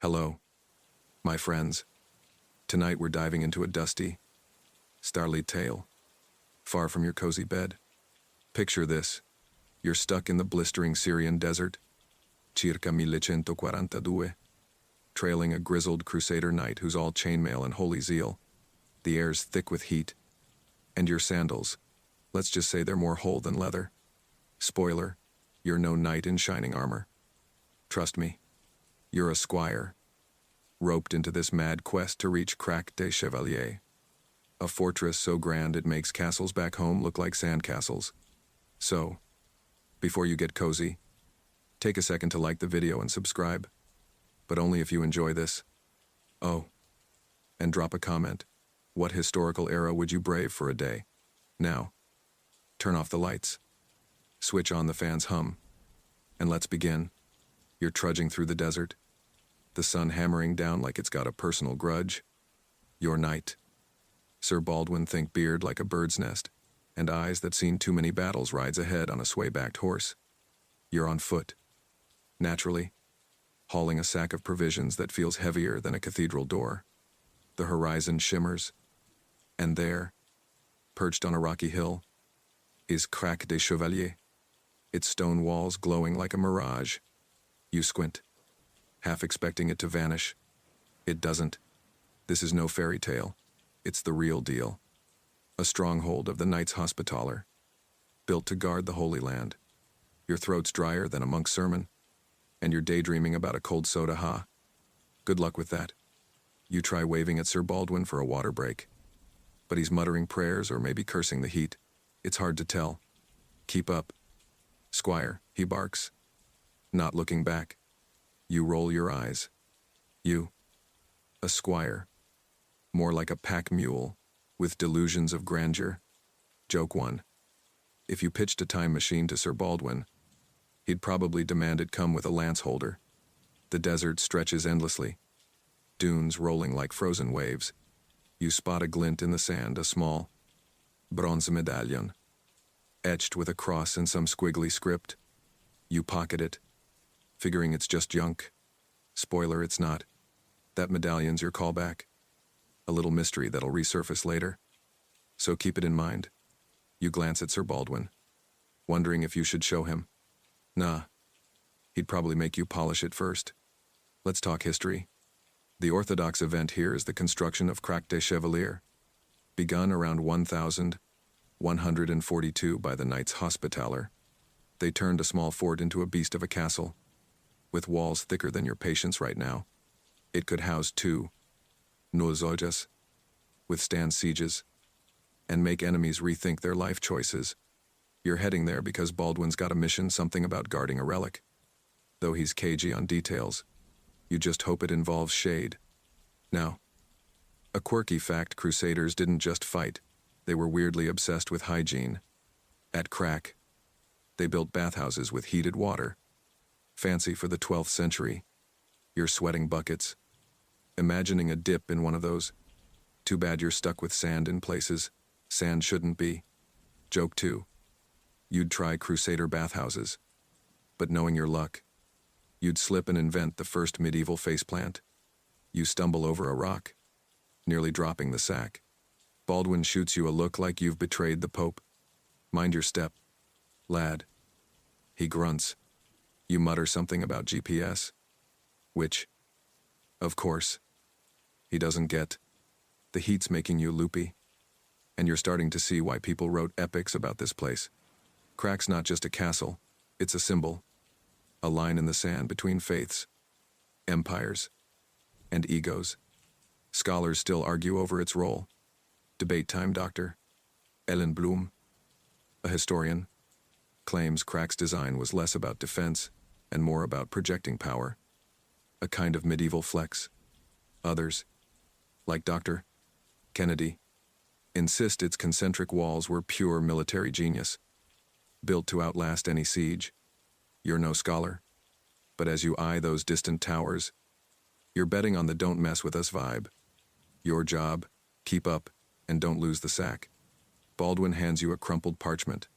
Hello, my friends. Tonight we're diving into a dusty, starry tale, far from your cozy bed. Picture this. You're stuck in the blistering Syrian desert, circa 1142, trailing a grizzled Crusader knight who's all chainmail and holy zeal. The air's thick with heat, and your sandals, let's just say they're more whole than leather. Spoiler, you're no knight in shining armor. Trust me, you're a squire, roped into this mad quest to reach Krak des Chevaliers, a fortress so grand it makes castles back home look like sandcastles. So, before you get cozy, take a second to like the video and subscribe, but only if you enjoy this. Oh, and drop a comment. What historical era would you brave for a day? Now, turn off the lights, switch on the fan's hum, and let's begin. You're trudging through the desert, the sun hammering down like it's got a personal grudge. Your knight, Sir Baldwin think beard like a bird's nest, and eyes that seen too many battles, rides ahead on a sway-backed horse. You're on foot, naturally, hauling a sack of provisions that feels heavier than a cathedral door. The horizon shimmers, and there, perched on a rocky hill, is Krak des Chevaliers, its stone walls glowing like a mirage. You squint, half expecting it to vanish. It doesn't. This is no fairy tale. It's the real deal. A stronghold of the Knights Hospitaller, built to guard the Holy Land. Your throat's drier than a monk's sermon, and you're daydreaming about a cold soda, ha? Good luck with that. You try waving at Sir Baldwin for a water break, but he's muttering prayers or maybe cursing the heat. It's hard to tell. Keep up. Squire, he barks, not looking back. You roll your eyes. You, a squire, more like a pack mule, with delusions of grandeur. Joke one. If you pitched a time machine to Sir Baldwin, he'd probably demand it come with a lance holder. The desert stretches endlessly, dunes rolling like frozen waves. You spot a glint in the sand, a small, bronze medallion, etched with a cross and some squiggly script. You pocket it, figuring it's just junk. Spoiler, it's not. That medallion's your callback. A little mystery that'll resurface later. So keep it in mind. You glance at Sir Baldwin, wondering if you should show him. Nah, he'd probably make you polish it first. Let's talk history. The orthodox event here is the construction of Krak des Chevaliers, begun around 1142 by the Knights Hospitaller. They turned a small fort into a beast of a castle, with walls thicker than your patience right now. It could house 2 soldiers, withstand sieges, and make enemies rethink their life choices. You're heading there because Baldwin's got a mission, something about guarding a relic. Though he's cagey on details, you just hope it involves shade. Now, a quirky fact: Crusaders didn't just fight, they were weirdly obsessed with hygiene. At Krak, they built bathhouses with heated water, fancy for the 12th century. You're sweating buckets, imagining a dip in one of those. Too bad you're stuck with sand in places sand shouldn't be. Joke 2. You'd try Crusader bathhouses, but knowing your luck, you'd slip and invent the first medieval faceplant. You stumble over a rock, nearly dropping the sack. Baldwin shoots you a look like you've betrayed the Pope. Mind your step, lad. He grunts. You mutter something about GPS, which, of course, he doesn't get. The heat's making you loopy, and you're starting to see why people wrote epics about this place. Krak's not just a castle, it's a symbol, a line in the sand between faiths, empires, and egos. Scholars still argue over its role. Debate time. Dr. Ellen Bloom, a historian, claims Krak's design was less about defense and more about projecting power, a kind of medieval flex. Others, like Dr. Kennedy, insist its concentric walls were pure military genius, built to outlast any siege. You're no scholar, but as you eye those distant towers, you're betting on the don't mess with us vibe. Your job, keep up, and don't lose the sack. Baldwin hands you a crumpled parchment,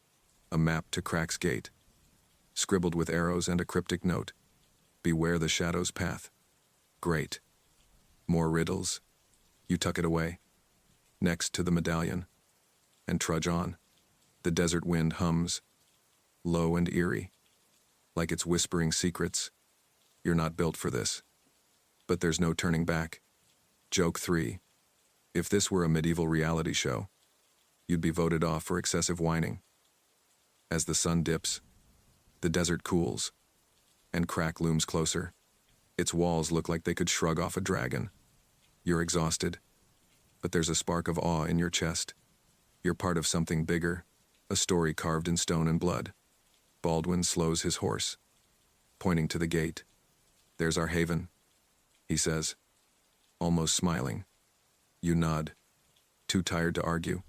a map to Krak's gate, scribbled with arrows and a cryptic note: beware the shadow's path. Great. More riddles. You tuck it away, next to the medallion, and trudge on. The desert wind hums, low and eerie, like it's whispering secrets. You're not built for this. But there's no turning back. Joke 3. If this were a medieval reality show, you'd be voted off for excessive whining. As the sun dips, the desert cools, and Krak looms closer. Its walls look like they could shrug off a dragon. You're exhausted, but there's a spark of awe in your chest. You're part of something bigger, a story carved in stone and blood. Baldwin slows his horse, pointing to the gate. There's our haven, he says, almost smiling. You nod, too tired to argue.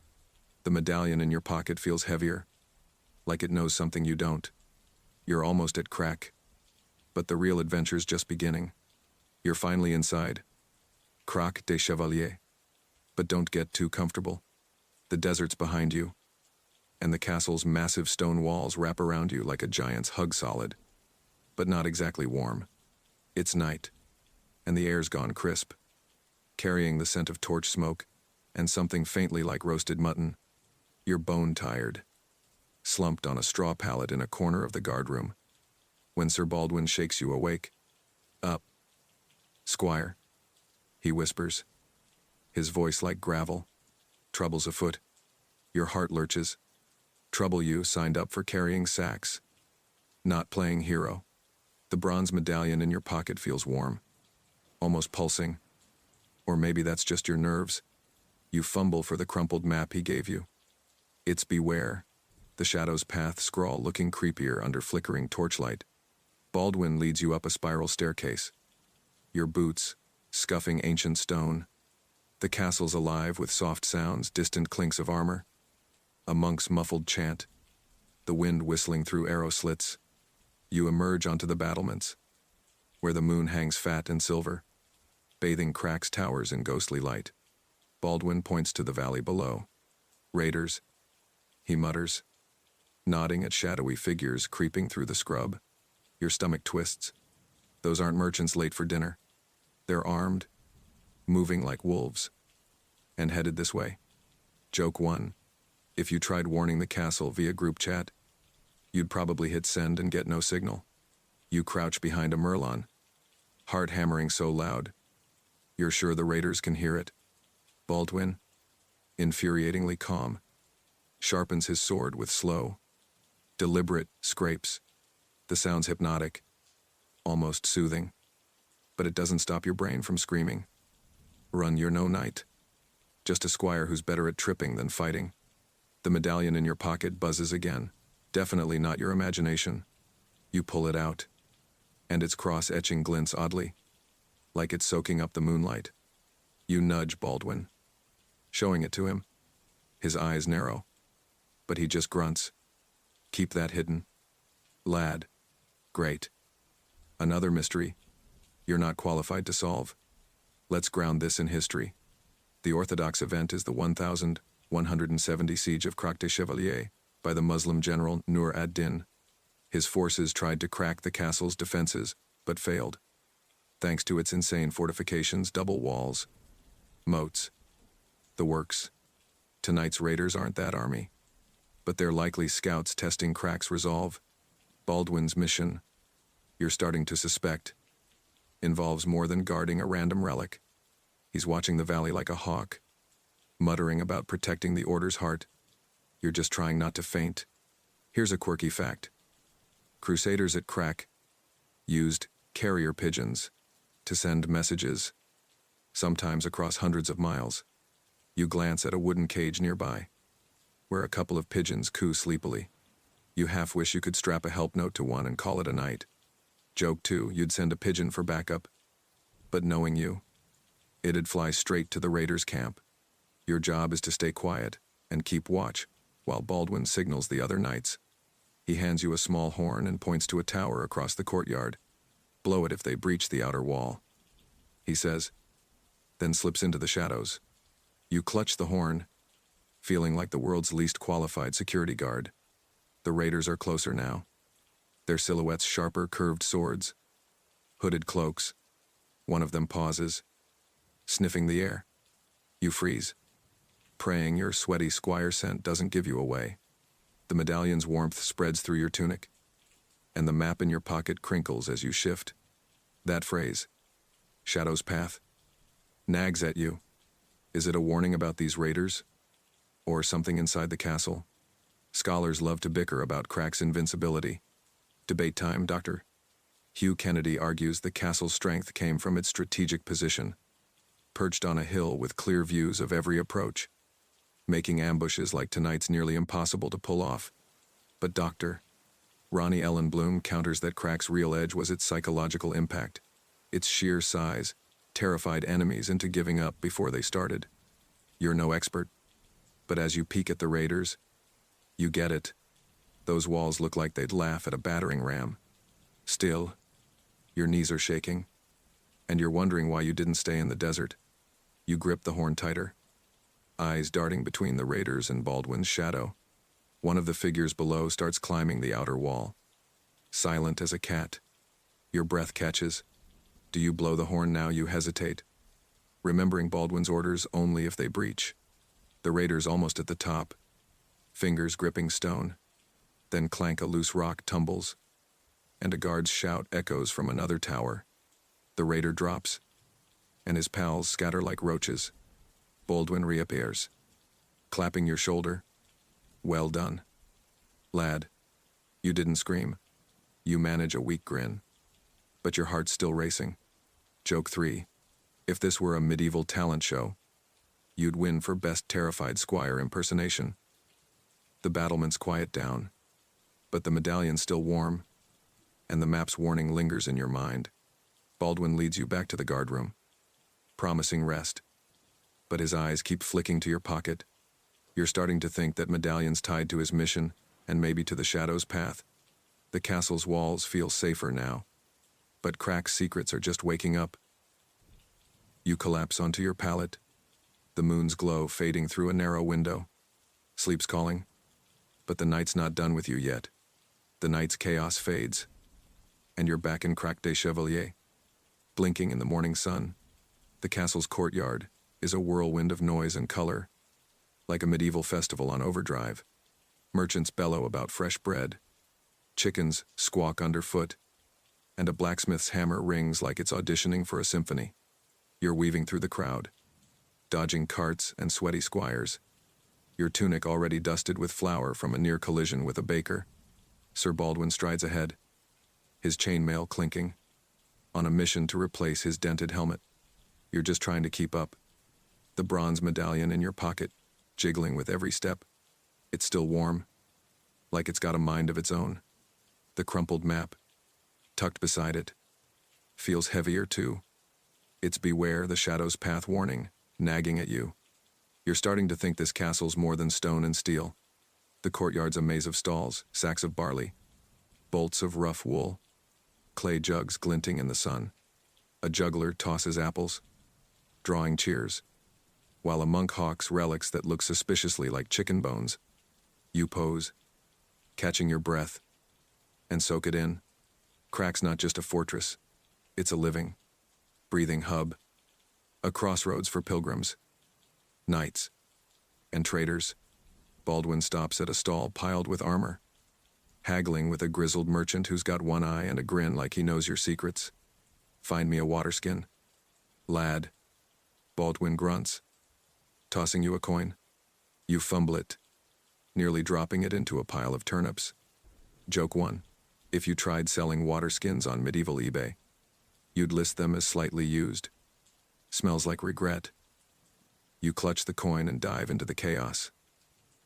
The medallion in your pocket feels heavier, like it knows something you don't. You're almost at Krak, but the real adventure's just beginning. You're finally inside. Krak des Chevaliers. But don't get too comfortable. The desert's behind you, and the castle's massive stone walls wrap around you like a giant's hug solid. But not exactly warm. It's night, and the air's gone crisp, carrying the scent of torch smoke and something faintly like roasted mutton. You're bone-tired, slumped on a straw pallet in a corner of the guardroom, when Sir Baldwin shakes you awake. Up. Squire, he whispers, his voice like gravel. Trouble's afoot. Your heart lurches. Trouble you signed up for carrying sacks, not playing hero. The bronze medallion in your pocket feels warm, almost pulsing. Or maybe that's just your nerves. You fumble for the crumpled map he gave you. It's Beware, the Shadow's Path scrawl looking creepier under flickering torchlight. Baldwin leads you up a spiral staircase. Your boots, scuffing ancient stone. The castle's alive with soft sounds, distant clinks of armor. A monk's muffled chant. The wind whistling through arrow slits. You emerge onto the battlements, where the moon hangs fat and silver, bathing Krak's towers in ghostly light. Baldwin points to the valley below. Raiders, he mutters, nodding at shadowy figures creeping through the scrub. Your stomach twists. Those aren't merchants late for dinner. They're armed, moving like wolves, and headed this way. Joke 1. If you tried warning the castle via group chat, you'd probably hit send and get no signal. You crouch behind a merlon, heart hammering so loud, you're sure the raiders can hear it. Baldwin, infuriatingly calm, sharpens his sword with slow, deliberate scrapes. The sound's hypnotic, almost soothing, but it doesn't stop your brain from screaming. Run, you're no knight, just a squire who's better at tripping than fighting. The medallion in your pocket buzzes again. Definitely not your imagination. You pull it out, and its cross-etching glints oddly, like it's soaking up the moonlight. You nudge Baldwin, showing it to him. His eyes narrow, but he just grunts. Keep that hidden. Lad. Great. Another mystery you're not qualified to solve. Let's ground this in history. The orthodox event is the 1170 siege of Krak des Chevaliers by the Muslim general Nur ad-Din. His forces tried to crack the castle's defenses, but failed, thanks to its insane fortifications, double walls, moats, the works. Tonight's raiders aren't that army, but they're likely scouts testing Krak's resolve. Baldwin's mission, you're starting to suspect, involves more than guarding a random relic. He's watching the valley like a hawk, muttering about protecting the Order's heart. You're just trying not to faint. Here's a quirky fact. Crusaders at Krak used carrier pigeons to send messages, sometimes across hundreds of miles. You glance at a wooden cage nearby, where a couple of pigeons coo sleepily. You half wish you could strap a help note to one and call it a night. Joke 2, you'd send a pigeon for backup, but knowing you, it'd fly straight to the raiders' camp. Your job is to stay quiet and keep watch while Baldwin signals the other knights. He hands you a small horn and points to a tower across the courtyard. Blow it if they breach the outer wall, he says, then slips into the shadows. You clutch the horn, feeling like the world's least qualified security guard. The raiders are closer now, their silhouettes sharper curved swords, hooded cloaks, One of them pauses, sniffing the air. You freeze, praying your sweaty Squire scent doesn't give you away. The medallion's warmth spreads through your tunic, and the map in your pocket crinkles as you shift. That phrase, Shadow's Path, nags at you. Is it a warning about these raiders? Or something inside the castle? Scholars love to bicker about Krak's invincibility. Debate time, Dr. Hugh Kennedy argues the castle's strength came from its strategic position, perched on a hill with clear views of every approach, making ambushes like tonight's nearly impossible to pull off. But Dr. Ronnie Ellen Bloom counters that Krak's real edge was its psychological impact. Its sheer size terrified enemies into giving up before they started. You're no expert, but as you peek at the raiders, you get it. Those walls look like they'd laugh at a battering ram. Still, your knees are shaking, and you're wondering why you didn't stay in the desert. You grip the horn tighter, eyes darting between the raiders and Baldwin's shadow. One of the figures below starts climbing the outer wall, silent as a cat. Your breath catches. Do you blow the horn now? You hesitate, remembering Baldwin's orders only if they breach. The raiders almost at the top, fingers gripping stone. Then clank, a loose rock tumbles, and a guard's shout echoes from another tower. The raider drops, and his pals scatter like roaches. Baldwin reappears, clapping your shoulder. Well done, lad. You didn't scream. You manage a weak grin, but your heart's still racing. Joke 3. If this were a medieval talent show, you'd win for best terrified Squire impersonation. The battlements quiet down, but the medallion's still warm, and the map's warning lingers in your mind. Baldwin leads you back to the guardroom, promising rest, but his eyes keep flicking to your pocket. You're starting to think that medallion's tied to his mission, and maybe to the Shadow's Path. The castle's walls feel safer now, but Krak's secrets are just waking up. You collapse onto your pallet, the moon's glow fading through a narrow window. Sleep's calling, but the night's not done with you yet. The night's chaos fades, and you're back in Krak des Chevaliers, blinking in the morning sun. The castle's courtyard is a whirlwind of noise and color, like a medieval festival on overdrive. Merchants bellow about fresh bread, chickens squawk underfoot, and a blacksmith's hammer rings like it's auditioning for a symphony. You're weaving through the crowd, dodging carts and sweaty squires, your tunic already dusted with flour from a near collision with a baker. Sir Baldwin strides ahead, his chainmail clinking, on a mission to replace his dented helmet. You're just trying to keep up, the bronze medallion in your pocket, jiggling with every step. It's still warm, like it's got a mind of its own. The crumpled map, tucked beside it, feels heavier too. It's Beware the Shadow's Path warning, nagging at you. You're starting to think this castle's more than stone and steel. The courtyard's a maze of stalls, sacks of barley, bolts of rough wool, clay jugs glinting in the sun. A juggler tosses apples, drawing cheers, while a monk hawks relics that look suspiciously like chicken bones. You pose, catching your breath, and soak it in. Krak's not just a fortress, it's a living, breathing hub, a crossroads for pilgrims, knights, and traders. Baldwin stops at a stall piled with armor, haggling with a grizzled merchant who's got one eye and a grin like he knows your secrets. Find me a waterskin, lad. Baldwin grunts, tossing you a coin. You fumble it, nearly dropping it into a pile of turnips. Joke 1. If you tried selling waterskins on medieval eBay, you'd list them as slightly used. Smells like regret. You clutch the coin and dive into the chaos,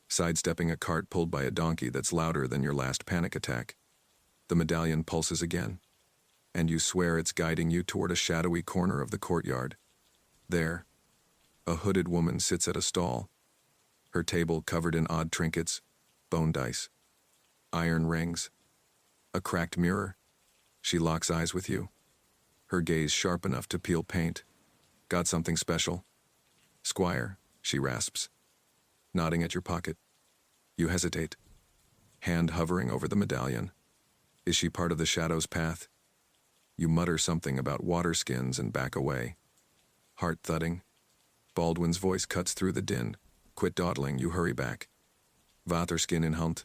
sidestepping a cart pulled by a donkey that's louder than your last panic attack. The medallion pulses again, and you swear it's guiding you toward a shadowy corner of the courtyard. There, a hooded woman sits at a stall, her table covered in odd trinkets, bone dice, iron rings, a cracked mirror. She locks eyes with you, her gaze sharp enough to peel paint. Got something special? Squire, she rasps, nodding at your pocket. You hesitate, hand hovering over the medallion. Is she part of the Shadow's Path? You mutter something about water skins and back away. Heart thudding. Baldwin's voice cuts through the din. Quit dawdling, you hurry back. Waterskin in Hunt.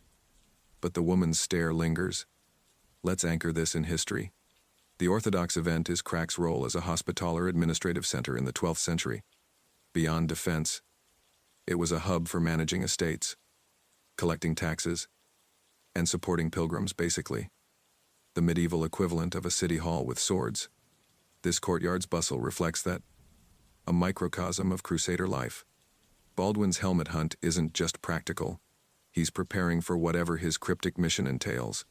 But the woman's stare lingers. Let's anchor this in history. The Orthodox event is Krak's role as a hospitaller administrative center in the 12th century. Beyond defense, it was a hub for managing estates, collecting taxes, and supporting pilgrims, basically. The medieval equivalent of a city hall with swords. This courtyard's bustle reflects that, a microcosm of Crusader life. Baldwin's helmet hunt isn't just practical. He's preparing for whatever his cryptic mission entails.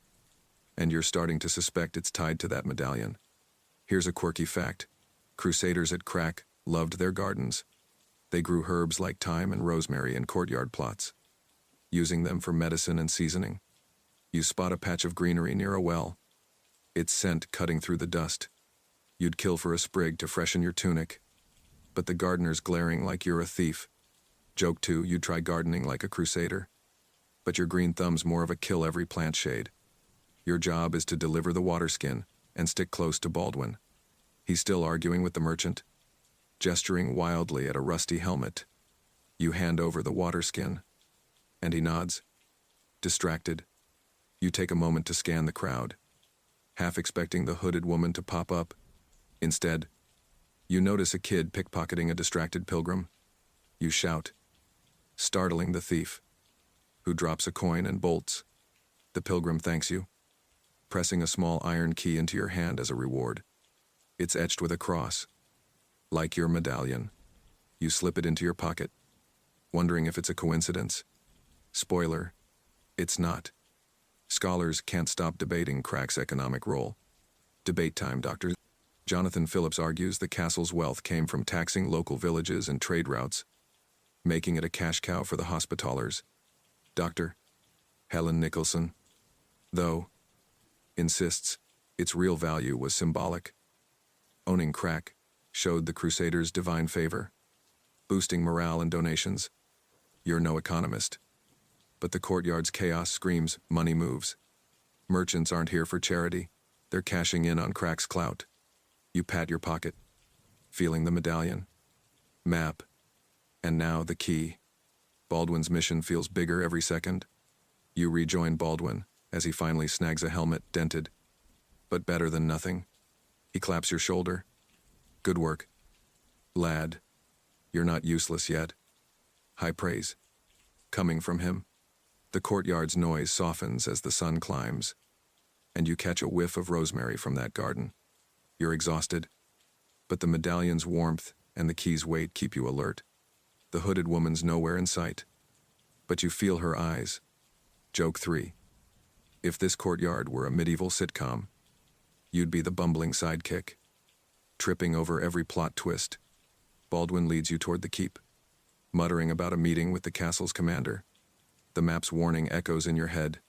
And you're starting to suspect it's tied to that medallion. Here's a quirky fact. Crusaders at Krak loved their gardens. They grew herbs like thyme and rosemary in courtyard plots, using them for medicine and seasoning. You spot a patch of greenery near a well, its scent cutting through the dust. You'd kill for a sprig to freshen your tunic, but the gardener's glaring like you're a thief. Joke 2, you'd try gardening like a crusader, but your green thumb's more of a kill every plant shade. Your job is to deliver the water skin and stick close to Baldwin. He's still arguing with the merchant, gesturing wildly at a rusty helmet. You hand over the water skin, and he nods. Distracted, you take a moment to scan the crowd, half expecting the hooded woman to pop up. Instead, you notice a kid pickpocketing a distracted pilgrim. You shout, startling the thief, who drops a coin and bolts. The pilgrim thanks you, pressing a small iron key into your hand as a reward. It's etched with a cross, like your medallion. You slip it into your pocket, wondering if it's a coincidence. Spoiler, it's not. Scholars can't stop debating Krak's economic role. Debate time, Dr. Jonathan Phillips argues the castle's wealth came from taxing local villages and trade routes, making it a cash cow for the hospitallers. Dr. Helen Nicholson, though, insists its real value was symbolic. Owning Krak showed the Crusaders' divine favor, boosting morale and donations. You're no economist, but the courtyard's chaos screams money moves. Merchants aren't here for charity, they're cashing in on Krak's clout. You pat your pocket, feeling the medallion, map, and now the key. Baldwin's mission feels bigger every second. You rejoin Baldwin as he finally snags a helmet dented, but better than nothing. He claps your shoulder. Good work, lad. You're not useless yet. High praise. Coming from him. The courtyard's noise softens as the sun climbs, and you catch a whiff of rosemary from that garden. You're exhausted, but the medallion's warmth and the key's weight keep you alert. The hooded woman's nowhere in sight, but you feel her eyes. Joke 3. If this courtyard were a medieval sitcom, you'd be the bumbling sidekick, tripping over every plot twist. Baldwin leads you toward the keep, muttering about a meeting with the castle's commander. The map's warning echoes in your head,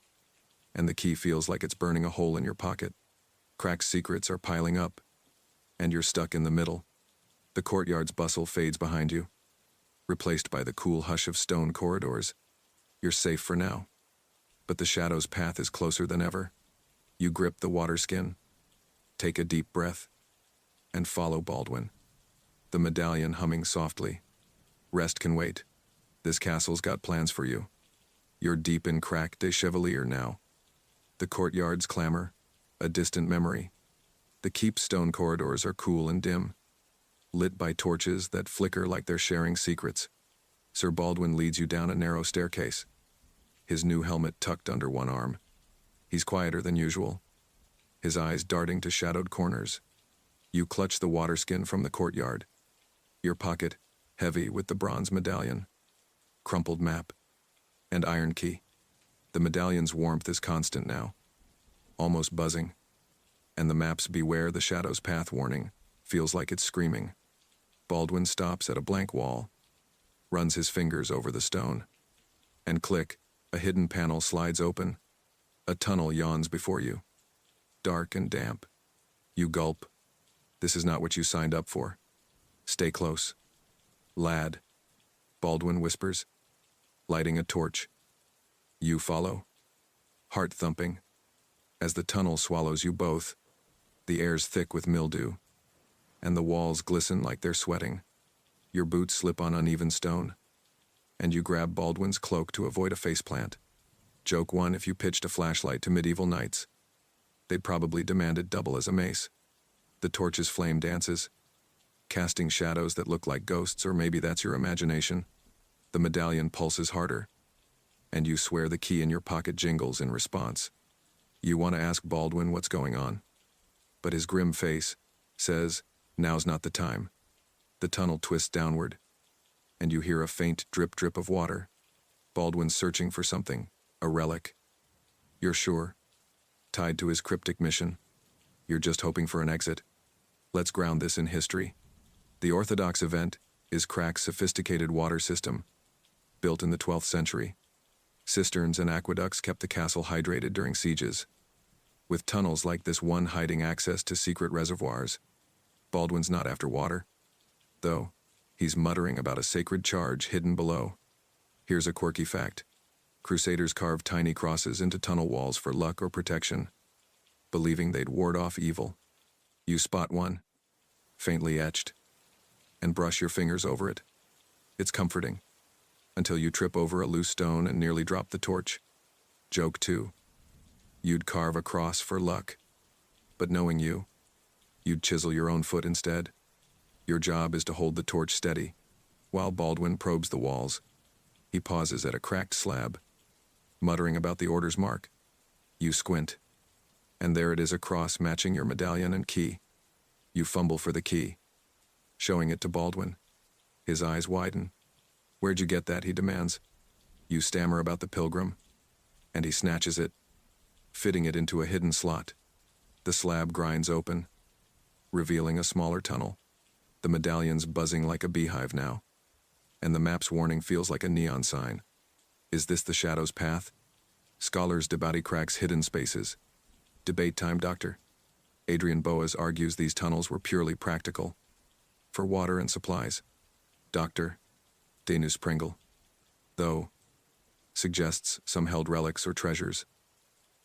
and the key feels like it's burning a hole in your pocket. Krak's secrets are piling up, and you're stuck in the middle. The courtyard's bustle fades behind you, replaced by the cool hush of stone corridors. You're safe for now, but the shadow's path is closer than ever. You grip the water skin, take a deep breath, and follow Baldwin, the medallion humming softly. Rest can wait. This castle's got plans for you. You're deep in Krak des Chevaliers now. The courtyard's clamor, a distant memory. The keep's stone corridors are cool and dim, lit by torches that flicker like they're sharing secrets. Sir Baldwin leads you down a narrow staircase, his new helmet tucked under one arm. He's quieter than usual, his eyes darting to shadowed corners. You clutch the water skin from the courtyard, your pocket heavy with the bronze medallion, crumpled map, and iron key. The medallion's warmth is constant now, almost buzzing, and the map's beware the shadow's path warning feels like it's screaming. Baldwin stops at a blank wall, runs his fingers over the stone, and click, a hidden panel slides open. A tunnel yawns before you, dark and damp. You gulp. This is not what you signed up for. Stay close, lad, Baldwin whispers, lighting a torch. You follow, heart thumping, as the tunnel swallows you both. The air's thick with mildew, and the walls glisten like they're sweating. Your boots slip on uneven stone, and you grab Baldwin's cloak to avoid a faceplant. Joke 1: if you pitched a flashlight to medieval knights, they'd probably demand it double as a mace. The torch's flame dances, casting shadows that look like ghosts, or maybe that's your imagination. The medallion pulses harder, and you swear the key in your pocket jingles in response. You want to ask Baldwin what's going on, but his grim face says, now's not the time. The tunnel twists downward, and you hear a faint drip-drip of water. Baldwin's searching for something, a relic. You're sure, tied to his cryptic mission. You're just hoping for an exit. Let's ground this in history. The orthodox event is Krak's sophisticated water system, built in the 12th century. Cisterns and aqueducts kept the castle hydrated during sieges. With tunnels like this one hiding access to secret reservoirs, Baldwin's not after water, though. He's muttering about a sacred charge hidden below. Here's a quirky fact. Crusaders carved tiny crosses into tunnel walls for luck or protection, believing they'd ward off evil. You spot one, faintly etched, and brush your fingers over it. It's comforting, until you trip over a loose stone and nearly drop the torch. Joke 2: you'd carve a cross for luck, but knowing you, you'd chisel your own foot instead. Your job is to hold the torch steady, while Baldwin probes the walls. He pauses at a cracked slab, muttering about the order's mark. You squint, and there it is, a cross matching your medallion and key. You fumble for the key, showing it to Baldwin. His eyes widen. Where'd you get that, he demands. You stammer about the pilgrim, and he snatches it, fitting it into a hidden slot. The slab grinds open, revealing a smaller tunnel. The medallion's buzzing like a beehive now, and the map's warning feels like a neon sign. Is this the Shadow's path? Scholars debate Krak's hidden spaces. Debate time, Doctor. Adrian Boas argues these tunnels were purely practical, for water and supplies. Dr. Denus Pringle, though, suggests some held relics or treasures,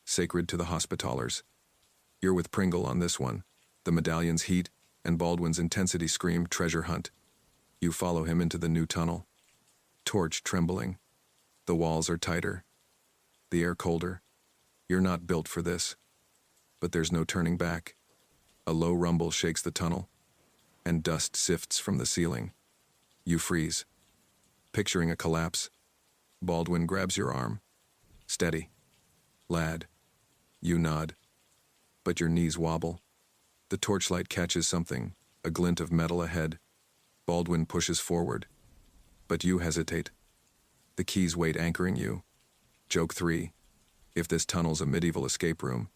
sacred to the Hospitallers. You're with Pringle on this one. The medallion's heat and Baldwin's intensity scream treasure hunt. You follow him into the new tunnel, torch trembling. The walls are tighter, the air colder. You're not built for this, but there's no turning back. A low rumble shakes the tunnel, and dust sifts from the ceiling. You freeze, picturing a collapse. Baldwin grabs your arm. Steady, lad. You nod, but your knees wobble. The torchlight catches something, a glint of metal ahead. Baldwin pushes forward, but you hesitate. The keys wait, anchoring you. Joke 3: if this tunnel's a medieval escape room,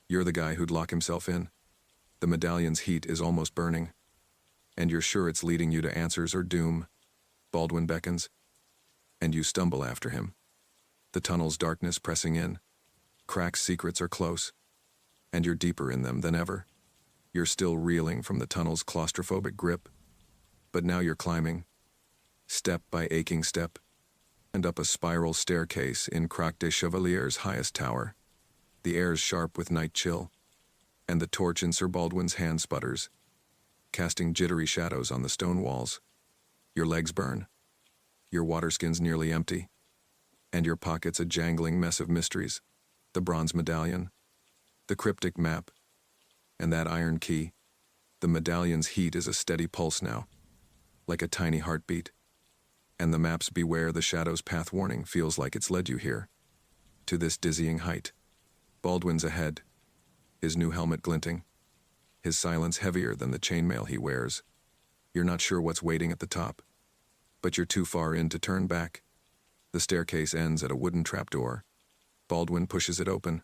you're the guy who'd lock himself in. The medallion's heat is almost burning, and you're sure it's leading you to answers or doom. Baldwin beckons, and you stumble after him. The tunnel's darkness pressing in. Krak's secrets are close, and you're deeper in them than ever. You're still reeling from the tunnel's claustrophobic grip, but now you're climbing, step by aching step, and up a spiral staircase in Krak des Chevaliers' highest tower. The air's sharp with night chill, and the torch in Sir Baldwin's hand sputters, casting jittery shadows on the stone walls. Your legs burn, your water skin's nearly empty, and your pocket's a jangling mess of mysteries. The bronze medallion, the cryptic map, and that iron key. The medallion's heat is a steady pulse now, like a tiny heartbeat, and the map's beware the shadow's path warning feels like it's led you here, to this dizzying height. Baldwin's ahead, his new helmet glinting, his silence heavier than the chainmail he wears. You're not sure what's waiting at the top, but you're too far in to turn back. The staircase ends at a wooden trapdoor. Baldwin pushes it open,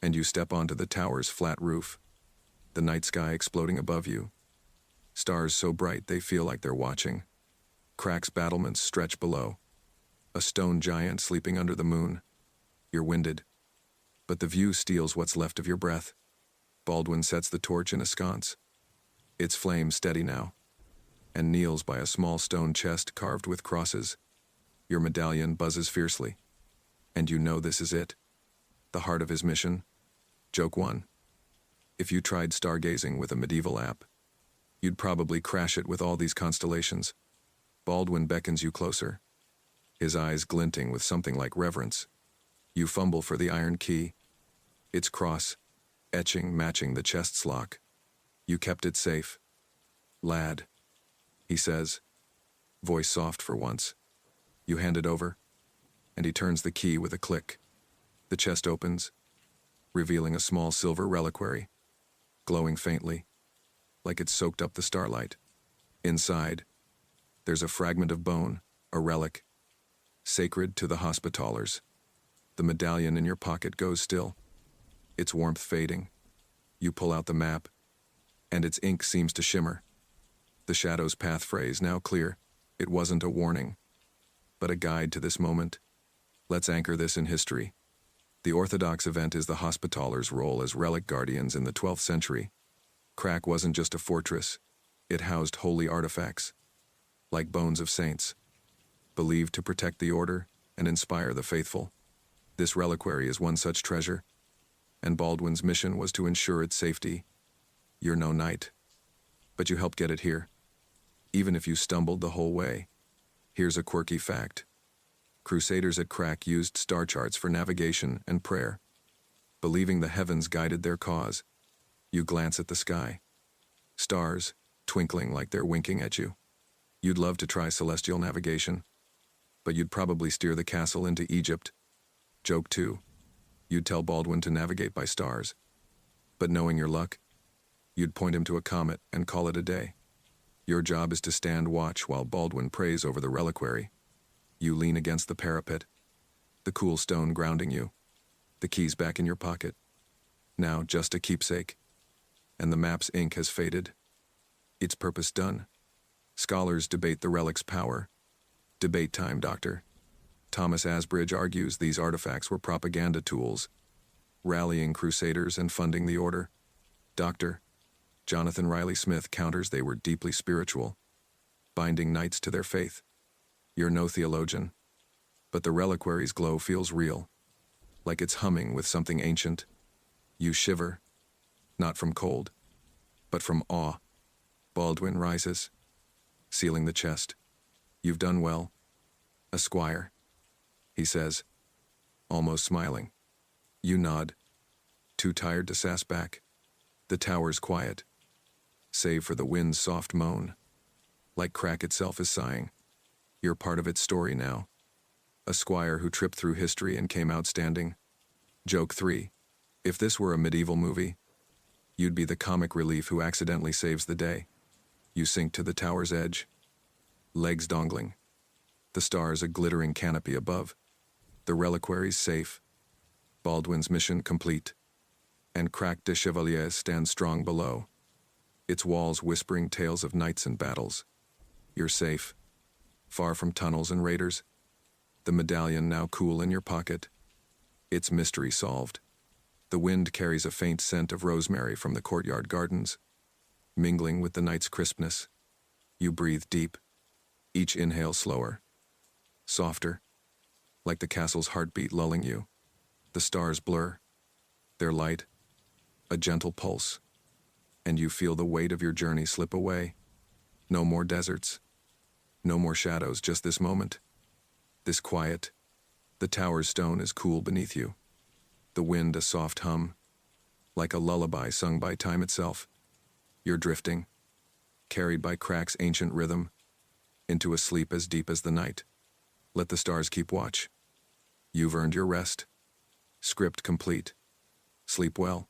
and you step onto the tower's flat roof, the night sky exploding above you. Stars so bright they feel like they're watching. Krak's battlements stretch below, a stone giant sleeping under the moon. You're winded, but the view steals what's left of your breath. Baldwin sets the torch in a sconce, its flame steady now, and kneels by a small stone chest carved with crosses. Your medallion buzzes fiercely, and you know this is it, the heart of his mission. Joke 1: If you tried stargazing with a medieval app, you'd probably crash it with all these constellations. Baldwin beckons you closer, his eyes glinting with something like reverence. You fumble for the iron key. Its cross, etching matching the chest's lock. You kept it safe. Lad, he says, voice soft for once. You hand it over, and he turns the key with a click. The chest opens, revealing a small silver reliquary, glowing faintly, like it soaked up the starlight. Inside, there's a fragment of bone, a relic, sacred to the Hospitallers. The medallion in your pocket goes still, its warmth fading. You pull out the map, and its ink seems to shimmer. The shadow's path phrase now clear. It wasn't a warning, but a guide to this moment. Let's anchor this in history. The orthodox event is the Hospitallers' role as relic guardians in the 12th century. Krak wasn't just a fortress, it housed holy artifacts, like bones of saints, believed to protect the order and inspire the faithful. This reliquary is one such treasure, and Baldwin's mission was to ensure its safety. You're no knight, but you helped get it here. Even if you stumbled the whole way. Here's a quirky fact. Crusaders at Krak used star charts for navigation and prayer. Believing the heavens guided their cause, you glance at the sky. Stars, twinkling like they're winking at you. You'd love to try celestial navigation, but you'd probably steer the castle into Egypt. Joke 2. You'd tell Baldwin to navigate by stars. But knowing your luck, you'd point him to a comet and call it a day. Your job is to stand watch while Baldwin prays over the reliquary. You lean against the parapet, the cool stone grounding you, the keys back in your pocket. Now just a keepsake, and the map's ink has faded. Its purpose done. Scholars debate the relic's power. Debate time, Doctor. Thomas Asbridge argues these artifacts were propaganda tools, rallying crusaders and funding the order. Dr. Jonathan Riley Smith counters they were deeply spiritual, binding knights to their faith. You're no theologian, but the reliquary's glow feels real, like it's humming with something ancient. You shiver, not from cold, but from awe. Baldwin rises, sealing the chest. You've done well, a squire, he says, almost smiling. You nod, too tired to sass back. The tower's quiet, save for the wind's soft moan, like Krak itself is sighing. You're part of its story now. A squire who tripped through history and came out standing. Joke 3. If this were a medieval movie, you'd be the comic relief who accidentally saves the day. You sink to the tower's edge, legs dangling, the stars a glittering canopy above. The reliquary's safe, Baldwin's mission complete, and Krak de Chevaliers stands strong below, its walls whispering tales of knights and battles. You're safe, far from tunnels and raiders, the medallion now cool in your pocket, its mystery solved. The wind carries a faint scent of rosemary from the courtyard gardens, mingling with the night's crispness. You breathe deep, each inhale slower, softer, like the castle's heartbeat lulling you. The stars blur, their light, a gentle pulse, and you feel the weight of your journey slip away. No more deserts, no more shadows, just this moment, this quiet. The tower's stone is cool beneath you, the wind a soft hum, like a lullaby sung by time itself. You're drifting, carried by Krak's ancient rhythm, into a sleep as deep as the night. Let the stars keep watch. You've earned your rest. Script complete. Sleep well.